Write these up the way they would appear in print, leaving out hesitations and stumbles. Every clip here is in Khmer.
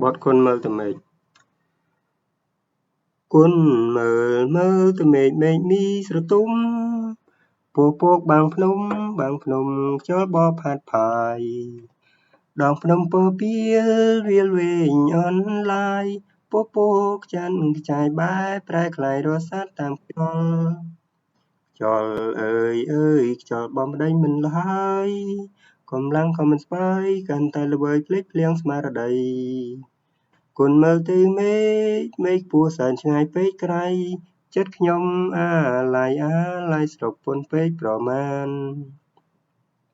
បទគុណមើលទៅមេឃគុណមើលទៅមេឃមីស្រទុំពពកបាំងភ្នំខ្យល់បបផាត់ផាយដងភ្នំពពារៀលវែងអនឡាយពពកច័ន្ទខ្ចាយបែបប្រែក្លាយរសាត់តាមខ្យល់អើយខ្យល់បំប្តីមិនលហើយកម្លាំងក៏មិនស្បើយកាន់តែល្វើយភ្លេចភ្លាំងស្មារតីគុណមើលទៅមេឃពស់សែនឆ្ងាយពេកក្រៃចិត្តខ្ញុំអាឡ័យស្រុកពន់ពេកប្រមាណ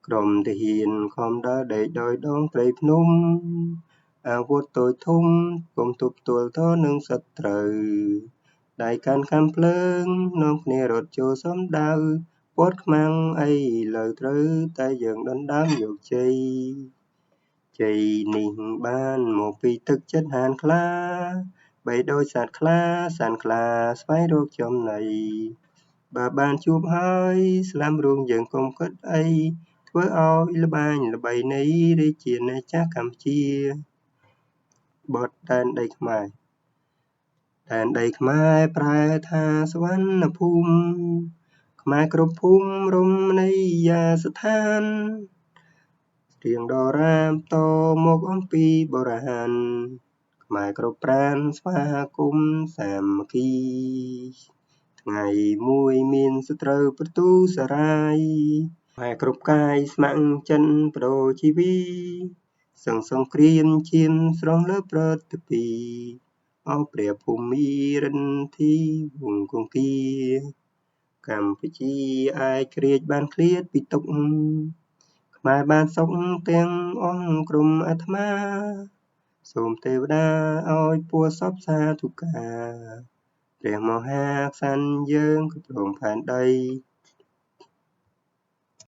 ក្រុមទាហានខំដើរដេកដោយដងព្រៃភ្នំអាវុធតូចធំគុំទប់ទល់ទល់នឹងសត្រូវដៃកាន់កាំភ្លើងនាំគ្នារត់ចូលសំដៅព័ទ្ធខ្មាំងអីលើត្រូវតែយើងដណ្ដើមយកជ័យនេះបានមកពីទឹកចិត្តហានខ្លាបីដូចសត្វខ្លាស្វែងរកចំណីបើបានជួបហើយស្លាប់រួងយើងកុំគិតអីធ្វើឲ្យល្បែងល្បីនៃរាជាណាចក្រកម្ពុជាបទដែនដីខ្មែរប្រែថាសវណ្ណភូមិខ្មែរគ្រប់ភូមិរមណីយដ្ឋានរៀងដរាបតមកអំពីបុរាណខ្មែរគ្រប់ប្រាណស្វាគមន៍សាមគ្គីថ្ងៃមួយមានសត្រូវប្រទូសរាយខ្មែរគ្រប់កាយស្ម័គ្រចិត្តបដូរជីវីសង្គ្រាមឈាមស្រង់លើប្រតិពីអស់ព្រះភូមិរិន្ទ្ធីវង្សគង្គាកម្ពុជាឯករាជ្យបានឃ្លាតពីទុក្ខខ្មែរបានសុខទាំងអង្គក្រុមអាត្មាសូមទេវតាឲ្យពួរសពសាធុការព្រះមហាក្សត្រយើងគ្រប់គ្រងផែនដី